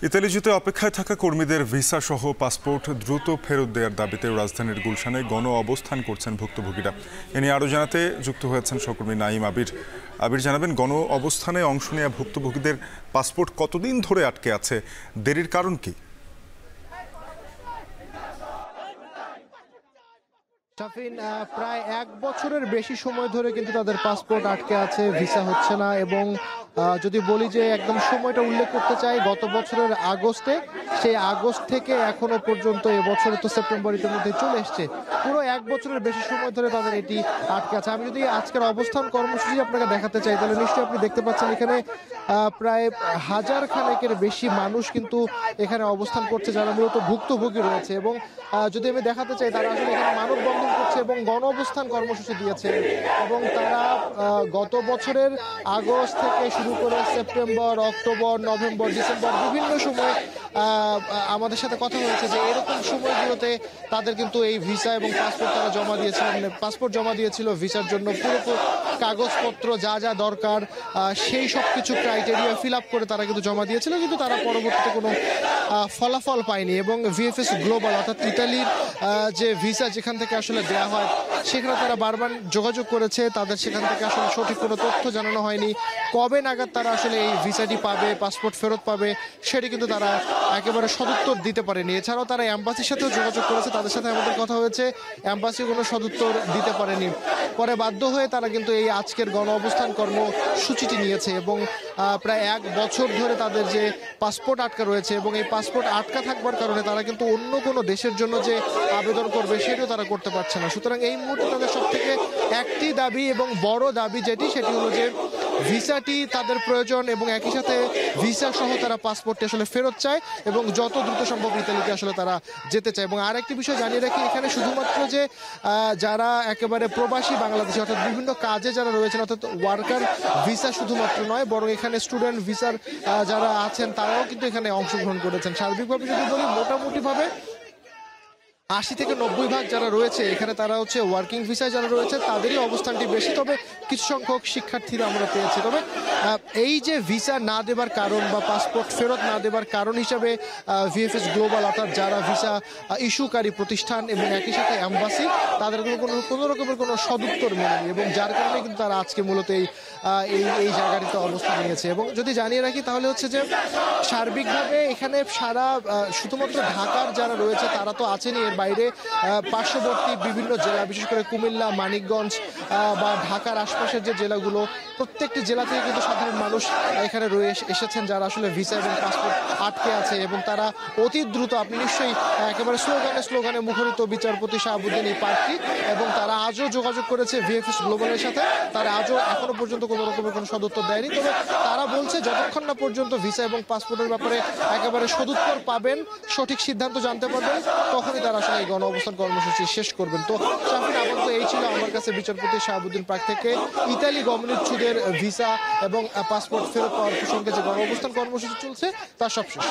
Italy যেতে অপেক্ষায় থাকা কর্মীদের ভিসা সহ পাসপোর্ট দ্রুত ফেরত দেওয়ার দাবিতে রাজধানীর গুলশানে গণ অবস্থান করছেন ভুক্তভোগীরা। এ নিয়ে আরও জানাতে যুক্ত হয়েছেন সহকর্মী নাঈম আবির। আবির, জানাবেন গণ অবস্থানে অংশ নেওয়া ভুক্তভোগীদের পাসপোর্ট কতদিন ধরে আটকে আছে, দেরির কারণ কি? শাফিন, প্রায় 1 বছরের বেশি সময় ধরে কিন্তু তাদের পাসপোর্ট আটকে আছে, ভিসা হচ্ছে না। এবং যদি বলি যে একদম সময়টা উল্লেখ করতে চাই, গত বছরের আগস্টে, সেই আগস্ট থেকে এখনো পর্যন্ত এবছরে তো সেপ্টেম্বর ইতিমধ্যে চলে এসছে, পুরো 1 বছরের বেশি সময় ধরে তাদের এটি আটকে আছে। আমি যদি আজকের অবস্থান কর্মসূচি আপনাকে দেখাতে চাই, তাহলে নিশ্চয়ই আপনি দেখতে পাচ্ছেন এখানে প্রায় 1000 খানেকের বেশি মানুষ কিন্তু এখানে অবস্থান করছে, যারা মূলত ভুক্তভোগী রয়েছে। এবং যদি আমি দেখাতে চাই, তারা আসলে এখানে মানববন্ধন করছে এবং গণ অবস্থান কর্মসূচি দিয়েছে। এবং তারা গত বছরের আগস্ট থেকে শুরু করে সেপ্টেম্বর, অক্টোবর, নভেম্বর, ডিসেম্বর বিভিন্ন সময় আমাদের সাথে কথা হয়েছে যে এরকম সময়গুলোতে তাদের কিন্তু এই ভিসা এবং পাসপোর্ট তারা জমা দিয়েছিলেন, পাসপোর্ট জমা দিয়েছিল ভিসার জন্য, পুরো কাগজপত্র যা যা দরকার সেই সব কিছু ক্রাইটেরিয়া ফিল আপ করে তারা কিন্তু জমা দিয়েছিল, কিন্তু তারা পরবর্তীতে কোনো ফলাফল পায়নি। এবং ভিএফএস গ্লোবাল, অর্থাৎ ইতালির যে ভিসা যেখান থেকে আসলে দেওয়া হয়, সেখানে তারা বারবার যোগাযোগ করেছে, তাদের সেখান থেকে আসলে সঠিক কোনো তথ্য জানানো হয়নি। কবে নাগাদ তারা আসলে এই ভিসাটি পাবে, পাসপোর্ট ফেরত পাবে, সেটি কিন্তু তারা একেবারে সদুত্তর দিতে পারেনি। এছাড়াও তারা এম্বাসির সাথেও যোগাযোগ করেছে, তাদের সাথে আমাদের কথা হয়েছে, এম্বাসি কোনো সদুত্তর দিতে পারেনি। পরে বাধ্য হয়ে তারা কিন্তু এই আজকের গণ অবস্থান কর্মসূচিটি নিয়েছে। এবং প্রায় 1 বছর ধরে তাদের যে পাসপোর্ট আটকা রয়েছে, এবং এই পাসপোর্ট আটকা থাকবার কারণে তারা কিন্তু অন্য কোনো দেশের জন্য যে আবেদন করবে সেটিও তারা করতে পারছে না। সুতরাং এই মুহূর্তে তাদের সব থেকে একটি দাবি এবং বড় দাবি সেটি হলো যে ভিসাটি তাদের প্রয়োজন, এবং একই সাথে ভিসা সহ তারা পাসপোর্টটি আসলে ফেরত চায় এবং যত দ্রুত সম্ভব ইতালিতে আসলে তারা যেতে চায়। এবং আরেকটি বিষয় জানিয়ে রাখি, এখানে শুধুমাত্র যে যারা একেবারে প্রবাসী বাংলাদেশি, অর্থাৎ বিভিন্ন কাজে যারা রয়েছেন, অর্থাৎ ওয়ার্কার ভিসা শুধুমাত্র নয়, বরং এখানে স্টুডেন্ট ভিসার যারা আছেন তারাও কিন্তু এখানে অংশগ্রহণ করেছেন। সার্বিকভাবে যদি বলি, মোটামুটিভাবে 80 থেকে 90 ভাগ যারা রয়েছে এখানে, তারা হচ্ছে ওয়ার্কিং ভিসায় যারা রয়েছে তাদেরই অবস্থানটি বেশি। তবে কিছু সংখ্যক শিক্ষার্থীরা আমরা পেয়েছি। তবে এই যে ভিসা না দেবার কারণ বা পাসপোর্ট ফেরত না দেবার কারণ হিসাবে ভিএফএস গ্লোবাল, অর্থাৎ যারা ভিসা ইস্যুকারী প্রতিষ্ঠান এবং একই সাথে এম্বাসি, তাদের কোনো রকমের কোনো সদুত্তর মেলেনি, এবং যার কারণে কিন্তু তারা আজকে মূলত এই জায়গাটিতে অবস্থান নিয়েছে। এবং যদি জানিয়ে রাখি, তাহলে হচ্ছে যে সার্বিকভাবে এখানে সারা শুধুমাত্র ঢাকার যারা রয়েছে তারা তো আছেনই, এর বাইরে পার্শ্ববর্তী বিভিন্ন জেলা, বিশেষ করে কুমিল্লা, মানিকগঞ্জ বা ঢাকার আশপাশের যে জেলাগুলো, প্রত্যেকটি জেলা থেকে কিন্তু সাধারণ মানুষ এখানে এসেছেন, যারা আসলে ভিসা এবং পাসপোর্ট আটকে আছে। এবং তারা অতি দ্রুত, আপনি নিশ্চয়ই একেবারে স্লোগানে মুখরিত বিচারপতি শাহাবুদ্দিন এই প্রার্থী, এবং তারা আজও যোগাযোগ করেছে ভিএফএস গ্লোবালের সাথে, তারা আজও এখনো পর্যন্ত কোনো রকমের কোনো সদুত্তর দেয়নি। তবে তারা বলছে যতক্ষণ না পর্যন্ত ভিসা এবং পাসপোর্টের ব্যাপারে একেবারে সদুত্তর পাবেন, সঠিক সিদ্ধান্ত জানতে পারবেন, তখনই তারা আসলে এই গণ অবস্থান কর্মসূচি শেষ করবেন। তো শাফিন, আপাতত এই ছিল আমার কাছে বিচারপতি শাহাবুদ্দিন পার্ক থেকে ইতালি গমনোচ্ছুদের ভিসা এবং পাসপোর্ট ফেরত পাওয়ার প্রসঙ্গে যে গণ অবস্থান কর্মসূচি চলছে তার সবশেষ।